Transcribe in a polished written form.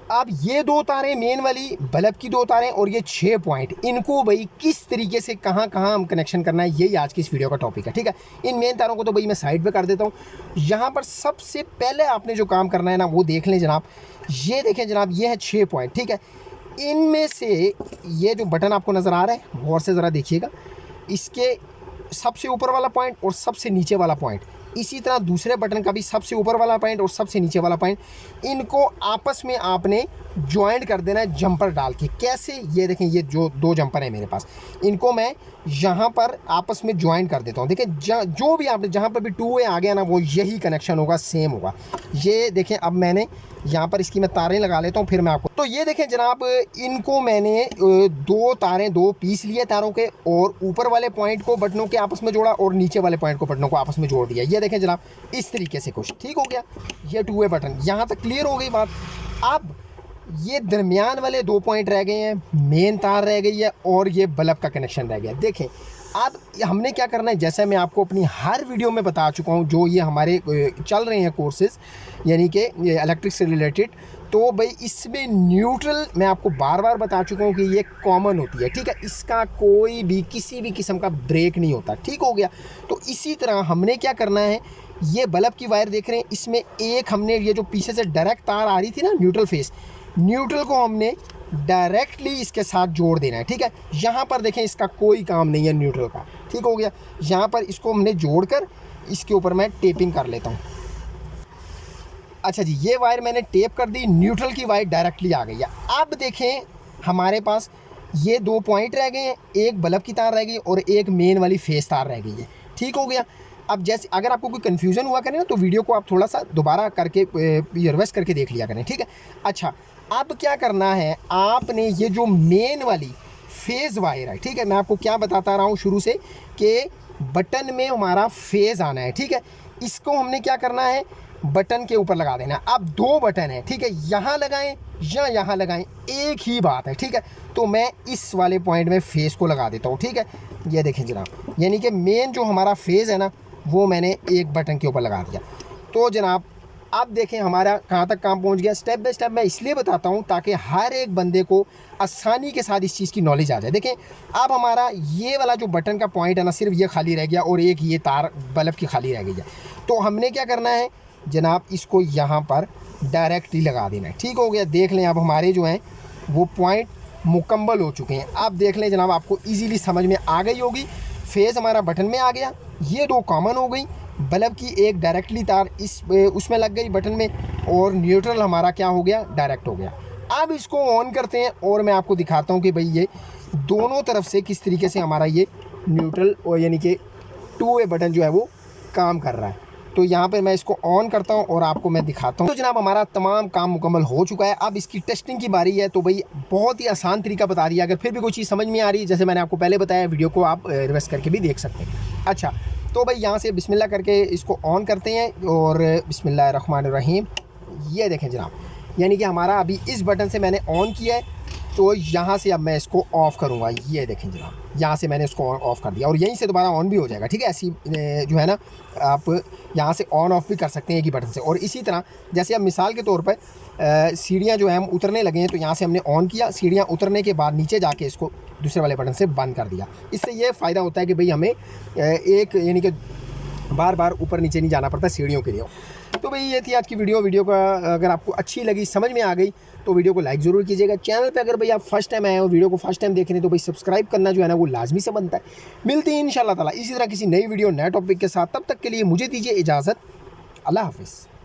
अब ये दो तारें मेन वाली बल्ब की दो तारें और ये 6 पॉइंट, इनको भाई किस तरीके से कहाँ कहाँ हम कनेक्शन करना है, यही आज की इस वीडियो का टॉपिक है। ठीक है, इन मेन तारों को तो भाई मैं साइड पे कर देता हूँ। यहाँ पर सबसे पहले आपने जो काम करना है ना वो देख लें जनाब। ये देखें जनाब, ये है 6 पॉइंट। ठीक है, इनमें से ये जो बटन आपको नज़र आ रहा है, गौर से ज़रा देखिएगा, इसके सबसे ऊपर वाला पॉइंट और सबसे नीचे वाला पॉइंट, इसी तरह दूसरे बटन का भी सबसे ऊपर वाला पॉइंट और सबसे नीचे वाला पॉइंट, इनको आपस में आपने ज्वाइंट कर देना है जंपर डाल के। कैसे, ये देखें, ये जो दो जंपर है मेरे पास, इनको मैं यहाँ पर आपस में ज्वाइंट कर देता हूँ। देखें, जो भी आपने जहाँ पर भी 2 वे आ गया ना, वो यही कनेक्शन होगा, सेम होगा। ये देखें, अब मैंने यहाँ पर इसकी मैं तारें लगा लेता हूँ, फिर मैं आपको, तो ये देखें जनाब, इनको मैंने 2 पीस लिए तारों के, और ऊपर वाले पॉइंट को बटनों के आपस में जोड़ा और नीचे वाले पॉइंट को बटनों को आपस में जोड़ दिया। ये देखें जनाब, इस तरीके से कुछ ठीक हो गया। ये 2 वे बटन, यहाँ तक क्लियर हो गई बात। अब ये दरमियान वाले 2 पॉइंट रह गए हैं, मेन तार रह गई है और ये बल्ब का कनेक्शन रह गया। देखें, अब हमने क्या करना है, जैसे मैं आपको अपनी हर वीडियो में बता चुका हूँ, जो ये हमारे चल रहे हैं कोर्सेज, यानी कि इलेक्ट्रिक से रिलेटेड, तो भाई इसमें न्यूट्रल मैं आपको बार बार बता चुका हूँ कि ये कॉमन होती है। ठीक है, इसका कोई भी किसी भी किस्म का ब्रेक नहीं होता। ठीक हो गया। तो इसी तरह हमने क्या करना है, ये बल्ब की वायर देख रहे हैं, इसमें एक हमने ये जो पीछे से डायरेक्ट तार आ रही थी ना, न्यूट्रल फेस, न्यूट्रल को हमने डायरेक्टली इसके साथ जोड़ देना है। ठीक है, यहाँ पर देखें, इसका कोई काम नहीं है न्यूट्रल का। ठीक हो गया। यहाँ पर इसको हमने जोड़कर इसके ऊपर मैं टेपिंग कर लेता हूँ। अच्छा जी, ये वायर मैंने टेप कर दी, न्यूट्रल की वायर डायरेक्टली आ गई है। अब देखें, हमारे पास ये 2 पॉइंट रह गए हैं, एक बल्ब की तार रह गई और एक मेन वाली फेस तार रह गई है। ठीक हो गया। अब जैसे अगर आपको कोई कन्फ्यूज़न हुआ करें ना, तो वीडियो को आप थोड़ा सा दोबारा करके रिवर्स करके देख लिया करें। ठीक है। अच्छा, अब क्या करना है, आपने ये जो मेन वाली फेज़ वायर है, ठीक है, मैं आपको क्या बताता रहा हूँ शुरू से कि बटन में हमारा फेज़ आना है। ठीक है, इसको हमने क्या करना है, बटन के ऊपर लगा देना। अब 2 बटन है, ठीक है, यहाँ लगाएं या यहाँ लगाएं, एक ही बात है। ठीक है, तो मैं इस वाले पॉइंट में फेस को लगा देता हूँ। ठीक है, ये देखें जनाब, यानी कि मेन जो हमारा फेज़ है ना, वो मैंने एक बटन के ऊपर लगा दिया। तो जनाब, अब देखें हमारा कहाँ तक काम पहुँच गया। स्टेप बाय स्टेप मैं इसलिए बताता हूँ ताकि हर एक बंदे को आसानी के साथ इस चीज़ की नॉलेज आ जाए। देखें, अब हमारा ये वाला जो बटन का पॉइंट है ना, सिर्फ ये खाली रह गया और एक ये तार बल्ब की खाली रह गई है। तो हमने क्या करना है जनाब, इसको यहाँ पर डायरेक्टली लगा देना है। ठीक हो गया। देख लें, अब हमारे जो हैं वो पॉइंट मुकम्मल हो चुके हैं। अब देख लें जनाब, आपको इजीली समझ में आ गई होगी। फेज़ हमारा बटन में आ गया, ये 2 कॉमन हो गई, बल्ब की एक डायरेक्टली तार इस उसमें लग गई बटन में, और न्यूट्रल हमारा क्या हो गया, डायरेक्ट हो गया। अब इसको ऑन करते हैं और मैं आपको दिखाता हूँ कि भाई ये दोनों तरफ से किस तरीके से हमारा ये न्यूट्रल और यानी कि 2 वे बटन जो है वो काम कर रहा है। तो यहाँ पर मैं इसको ऑन करता हूँ और आपको मैं दिखाता हूँ। तो जनाब, हमारा तमाम काम मुकम्मल हो चुका है। अब इसकी टेस्टिंग की बारी है। तो भाई बहुत ही आसान तरीका बता दिया। अगर फिर भी कोई चीज़ समझ में आ रही है, जैसे मैंने आपको पहले बताया, वीडियो को आप रिवर्स करके भी देख सकते हैं। अच्छा, तो भाई यहाँ से बिस्मिल्लाह करके इसको ऑन करते हैं और बिस्मिल्लाहिर्रहमानिर्रहीम। ये देखें जनाब, यानी कि हमारा अभी इस बटन से मैंने ऑन किया है, तो यहाँ से अब मैं इसको ऑफ़ करूँगा। ये देखें जनाब, यहाँ से मैंने इसको ऑफ़ कर दिया और यहीं से दोबारा ऑन भी हो जाएगा। ठीक है, ऐसी जो है ना, आप यहाँ से ऑन ऑफ़ भी कर सकते हैं एक ही बटन से। और इसी तरह जैसे अब मिसाल के तौर पर सीढ़ियाँ जो है हम उतरने लगे हैं, तो यहाँ से हमने ऑन किया, सीढ़ियाँ उतरने के बाद नीचे जाके इसको दूसरे वाले बटन से बंद कर दिया। इससे ये फ़ायदा होता है कि भाई हमें एक यानी कि बार बार ऊपर नीचे नहीं जाना पड़ता सीढ़ियों के लिए। तो भाई ये थी आज की वीडियो का अगर आपको अच्छी लगी, समझ में आ गई, तो वीडियो को लाइक ज़रूर कीजिएगा। चैनल पे अगर भाई आप फर्स्ट टाइम आए हो, वीडियो को फर्स्ट टाइम देख रहे हैं, तो भाई सब्सक्राइब करना जो है ना वो लाजमी से बनता है। मिलते हैं इंशाल्लाह ताला इसी तरह किसी नई वीडियो नए टॉपिक के साथ। तब तक के लिए मुझे दीजिए इजाज़त। अल्लाह हाफ़िज़।